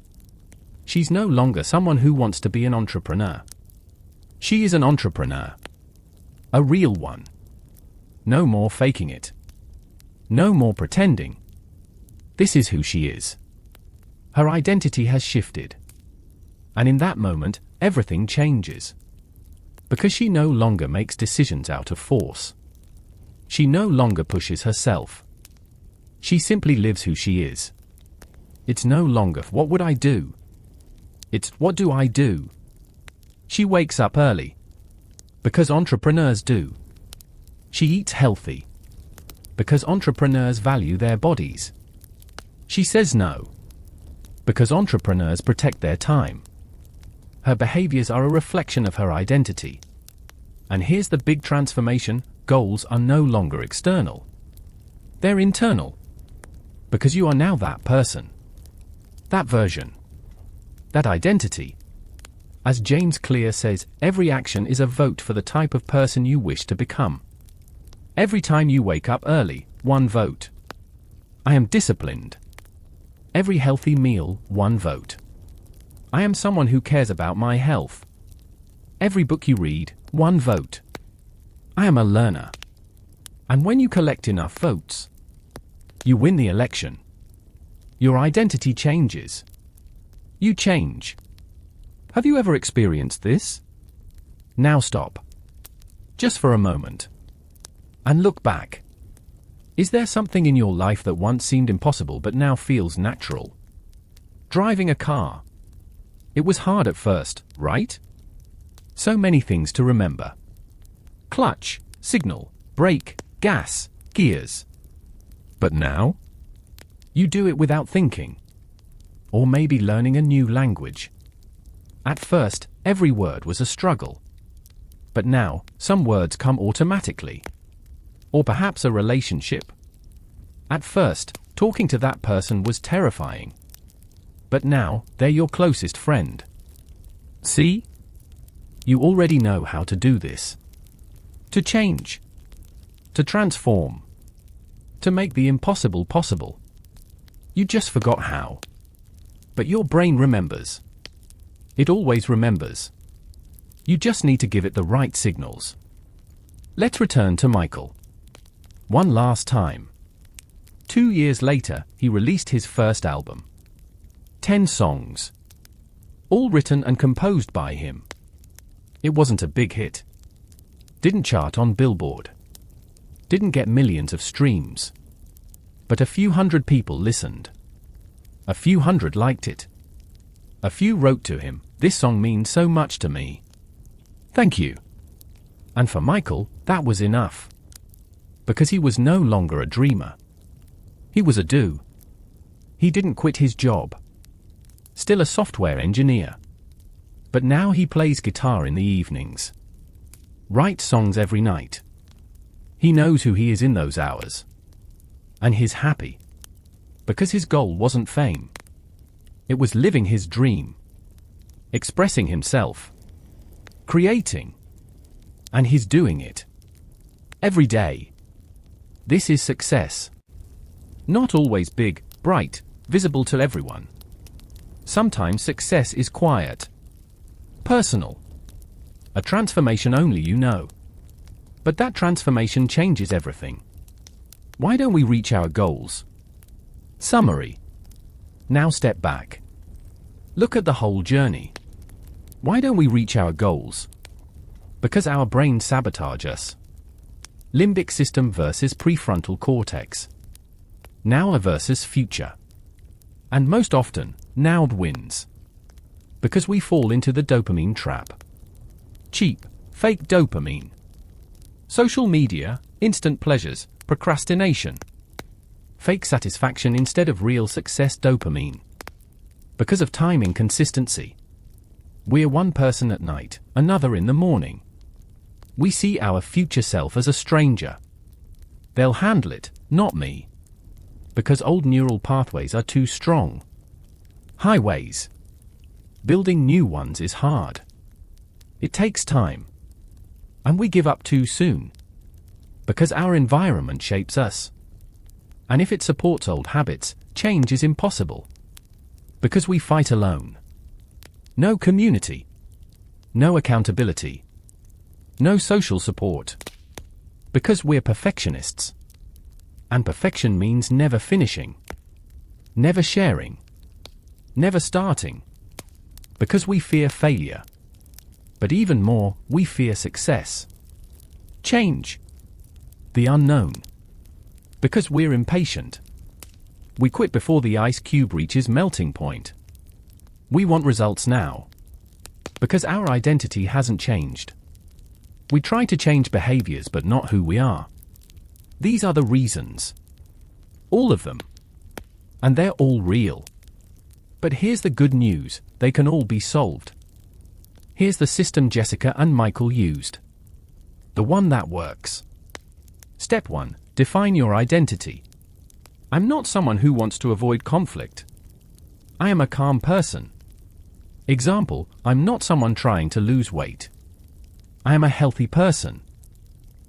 She's no longer someone who wants to be an entrepreneur. She is an entrepreneur. A real one. No more faking it. No more pretending. This is who she is. Her identity has shifted. And in that moment, everything changes. Because she no longer makes decisions out of force. She no longer pushes herself. She simply lives who she is. It's no longer, what would I do? It's, what do I do? She wakes up early. Because entrepreneurs do. She eats healthy. Because entrepreneurs value their bodies. She says no. Because entrepreneurs protect their time. Her behaviors are a reflection of her identity. And here's the big transformation: goals are no longer external. They're internal. Because you are now that person. That version. That identity. As James Clear says, every action is a vote for the type of person you wish to become. Every time you wake up early, 1 vote. I am disciplined. Every healthy meal, 1 vote. I am someone who cares about my health. Every book you read, 1 vote. I am a learner. And when you collect enough votes, you win the election. Your identity changes. You change. Have you ever experienced this? Now stop. Just for a moment. And look back. Is there something in your life that once seemed impossible but now feels natural? Driving a car. It was hard at first, right? So many things to remember. Clutch, signal, brake, gas, gears. But now? You do it without thinking. Or maybe learning a new language. At first, every word was a struggle. But now, some words come automatically. Or perhaps a relationship. At first, talking to that person was terrifying. But now, they're your closest friend. See? You already know how to do this. To change. To transform. To make the impossible possible. You just forgot how. But your brain remembers. It always remembers. You just need to give it the right signals. Let's return to Michael. One last time. 2 years later, he released his first album. 10 songs. All written and composed by him. It wasn't a big hit. Didn't chart on Billboard. Didn't get millions of streams. But a few hundred people listened. A few hundred liked it. A few wrote to him, "This song means so much to me. Thank you." And for Michael, that was enough. Because he was no longer a dreamer. He was a do. He didn't quit his job. Still a software engineer. But now he plays guitar in the evenings. Writes songs every night. He knows who he is in those hours. And he's happy. Because his goal wasn't fame. It was living his dream. Expressing himself. Creating. And he's doing it. Every day. This is success. Not always big, bright, visible to everyone. Sometimes success is quiet. Personal. A transformation only you know. But that transformation changes everything. Why don't we reach our goals? Summary. Now step back. Look at the whole journey. Why don't we reach our goals? Because our brain sabotage us. Limbic system versus prefrontal cortex. Now versus future. And most often, now wins. Because we fall into the dopamine trap. Cheap, fake dopamine. Social media, instant pleasures, procrastination. Fake satisfaction instead of real success dopamine. Because of time inconsistency. We're one person at night, another in the morning. We see our future self as a stranger. They'll handle it, not me. Because old neural pathways are too strong. Highways. Building new ones is hard. It takes time. And we give up too soon. Because our environment shapes us. And if it supports old habits, change is impossible. Because we fight alone. No community. No accountability. No social support. Because we're perfectionists. And perfection means never finishing. Never sharing. Never starting. Because we fear failure. But even more, we fear success. Change. The unknown. Because we're impatient. We quit before the ice cube reaches melting point. We want results now. Because our identity hasn't changed. We try to change behaviors but not who we are. These are the reasons. All of them. And they're all real. But here's the good news, they can all be solved. Here's the system Jessica and Michael used. The one that works. Step 1. Define your identity. I'm not someone who wants to avoid conflict. I am a calm person. Example, I'm not someone trying to lose weight. I am a healthy person.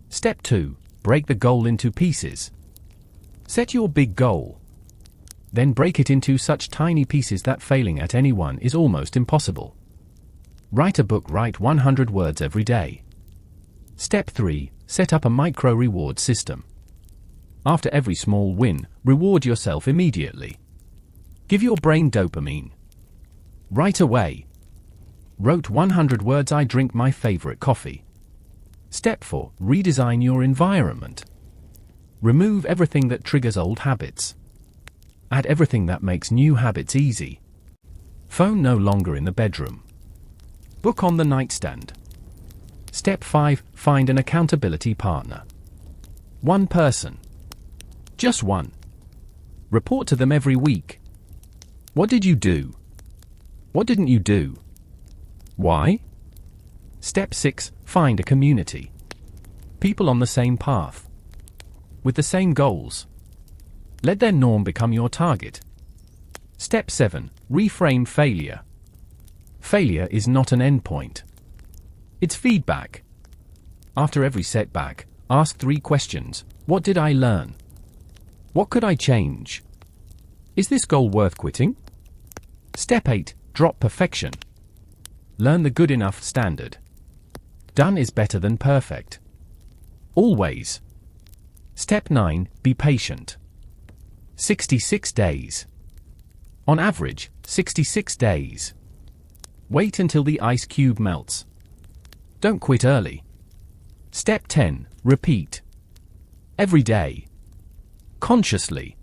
Step 2. Break the goal into pieces. Set your big goal. Then break it into such tiny pieces that failing at any one is almost impossible. Write a book, write 100 words every day. Step 3. Set up a micro-reward system. After every small win, reward yourself immediately. Give your brain dopamine. Right away. Wrote 100 words, I drink my favorite coffee. Step 4. Redesign your environment. Remove everything that triggers old habits. Add everything that makes new habits easy. Phone no longer in the bedroom. Book on the nightstand. Step 5. Find an accountability partner. One person. Just one. Report to them every week. What did you do? What didn't you do? Why? Step 6. Find a community. People on the same path. With the same goals. Let their norm become your target. Step 7. Reframe failure. Failure is not an endpoint. It's feedback. After every setback, ask 3 questions. What did I learn? What could I change? Is this goal worth quitting? Step 8. Drop perfection. Learn the good enough standard. Done is better than perfect. Always. Step 9. Be patient. 66 days. On average, 66 days. Wait until the ice cube melts. Don't quit early. Step 10. Repeat. Every day. Consciously.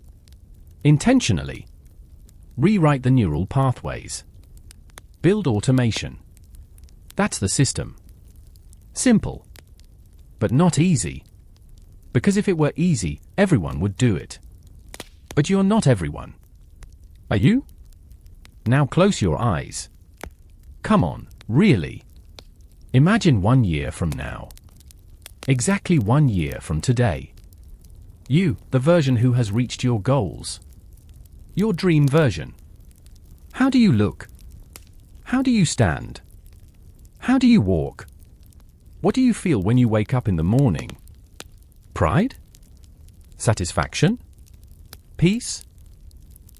Intentionally. Rewrite the neural pathways. Build automation. That's the system. Simple. But not easy. Because if it were easy, everyone would do it. But you're not everyone. Are you? Now close your eyes. Come on, really. Imagine 1 year from now. Exactly 1 year from today. You, the version who has reached your goals. Your dream version. How do you look? How do you stand? How do you walk? What do you feel when you wake up in the morning? Pride? Satisfaction? Peace?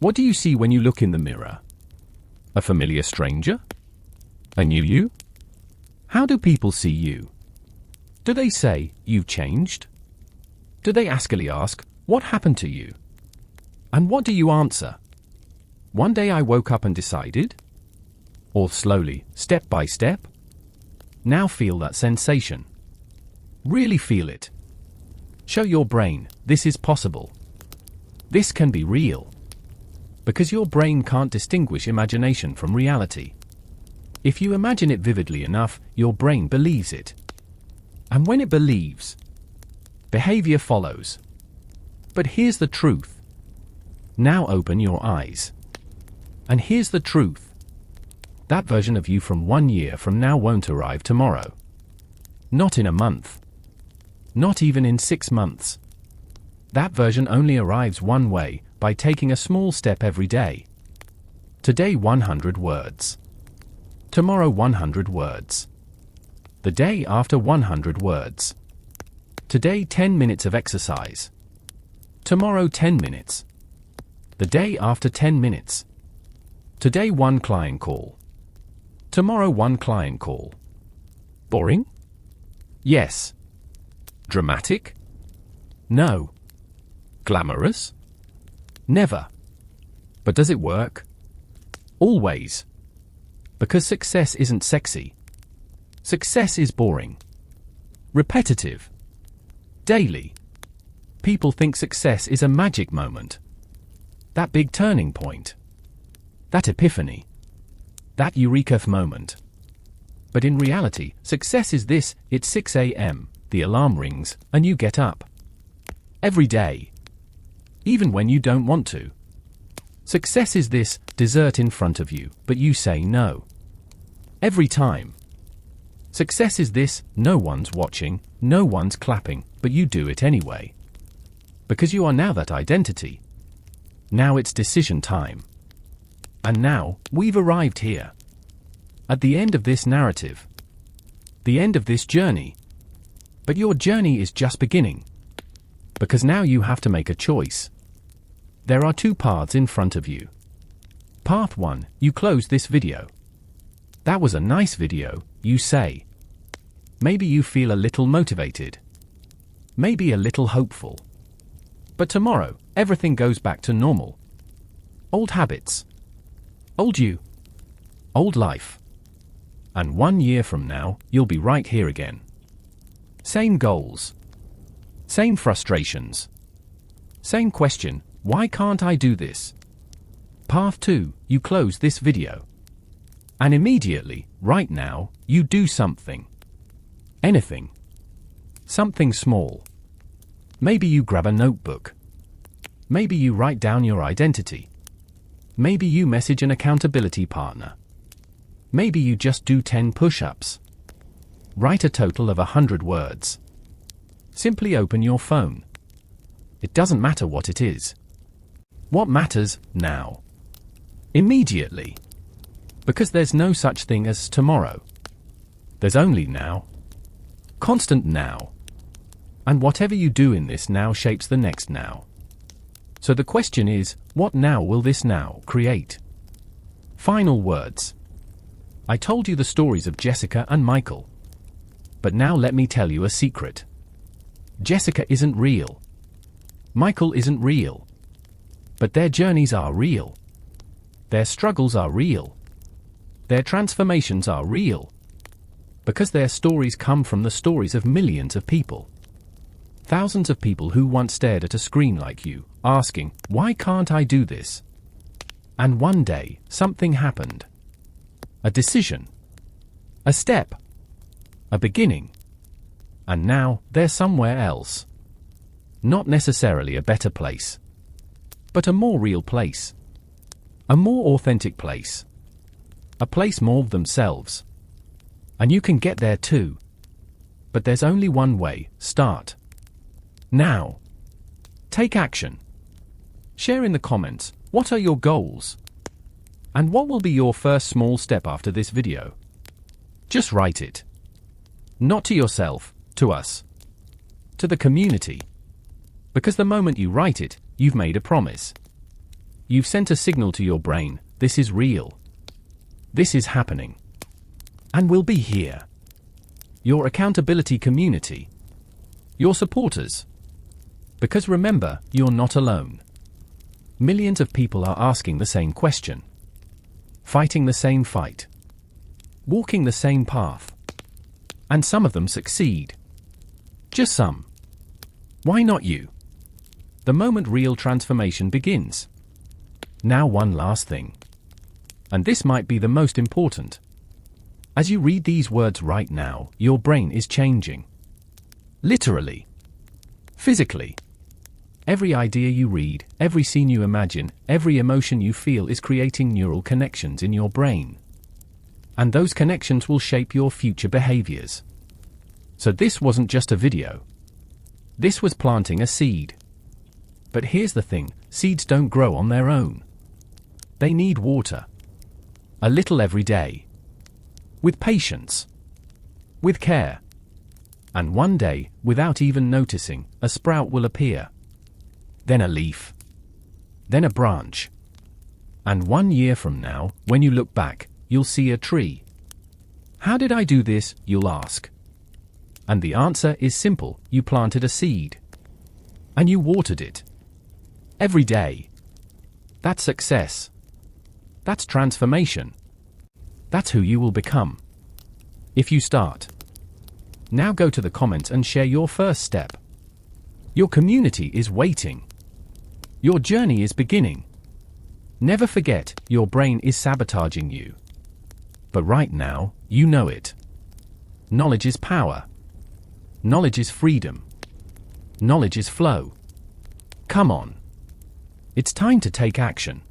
What do you see when you look in the mirror? A familiar stranger? A new you? How do people see you? Do they say, you've changed? Do they askily ask, What happened to you? And what do you answer? One day I woke up and decided? Or slowly, step by step? Now feel that sensation. Really feel it. Show your brain, this is possible. This can be real. Because your brain can't distinguish imagination from reality. If you imagine it vividly enough, your brain believes it. And when it believes, behavior follows. But here's the truth. Now open your eyes. And here's the truth. That version of you from 1 year from now won't arrive tomorrow. Not in a month. Not even in 6 months. That version only arrives one way, by taking a small step every day. Today 100 words. Tomorrow 100 words. The day after 100 words. Today 10 minutes of exercise. Tomorrow 10 minutes. The day after 10 minutes. Today 1 client call. Tomorrow 1 client call. Boring? Yes. Dramatic? No. Glamorous? Never. But does it work? Always. Because success isn't sexy. Success is boring. Repetitive. Daily. People think success is a magic moment. That big turning point. That epiphany. That eureka moment. But in reality, success is this: it's 6 a.m., the alarm rings, and you get up. Every day. Even when you don't want to. Success is this: dessert in front of you, but you say no. Every time. Success is this: no one's watching, no one's clapping, but you do it anyway. Because you are now that identity. Now it's decision time. And now, we've arrived here. At the end of this narrative. The end of this journey. But your journey is just beginning. Because now you have to make a choice. There are 2 paths in front of you. Path 1, you close this video. That was a nice video, you say. Maybe you feel a little motivated. Maybe a little hopeful. But tomorrow, everything goes back to normal. Old habits. Old you. Old life. And 1 year from now, you'll be right here again. Same goals. Same frustrations. Same question, why can't I do this? Path 2, you close this video. And immediately, right now, you do something. Anything. Something small. Maybe you grab a notebook. Maybe you write down your identity. Maybe you message an accountability partner. Maybe you just do 10 push-ups. Write a total of 100 words. Simply open your phone. It doesn't matter what it is. What matters, now. Immediately. Because there's no such thing as tomorrow. There's only now. Constant now. And whatever you do in this now shapes the next now. So the question is, what now will this now create? Final words. I told you the stories of Jessica and Michael. But now let me tell you a secret. Jessica isn't real. Michael isn't real. But their journeys are real. Their struggles are real. Their transformations are real. Because their stories come from the stories of millions of people. Thousands of people who once stared at a screen like you, asking, why can't I do this? And one day, something happened. A decision. A step. A beginning. And now, they're somewhere else. Not necessarily a better place. But a more real place. A more authentic place. A place more of themselves. And you can get there too. But there's only one way: start. Now. Take action. Share in the comments, what are your goals? And what will be your first small step after this video? Just write it. Not to yourself, to us. To the community. Because the moment you write it, you've made a promise. You've sent a signal to your brain, this is real. This is happening. And we'll be here. Your accountability community. Your supporters. Because remember, you're not alone. Millions of people are asking the same question, fighting the same fight, walking the same path. And some of them succeed. Just some. Why not you? The moment real transformation begins. Now one last thing. And this might be the most important. As you read these words right now, your brain is changing. Literally. Physically. Every idea you read, every scene you imagine, every emotion you feel is creating neural connections in your brain. And those connections will shape your future behaviors. So this wasn't just a video. This was planting a seed. But here's the thing, seeds don't grow on their own. They need water. A little every day. With patience. With care. And one day, without even noticing, a sprout will appear. Then a leaf. Then a branch. And 1 year from now, when you look back, you'll see a tree. How did I do this, you'll ask? And the answer is simple, you planted a seed. And you watered it. Every day. That's success. That's transformation. That's who you will become. If you start. Now go to the comments and share your first step. Your community is waiting. Your journey is beginning. Never forget, your brain is sabotaging you. But right now, you know it. Knowledge is power. Knowledge is freedom. Knowledge is flow. Come on. It's time to take action.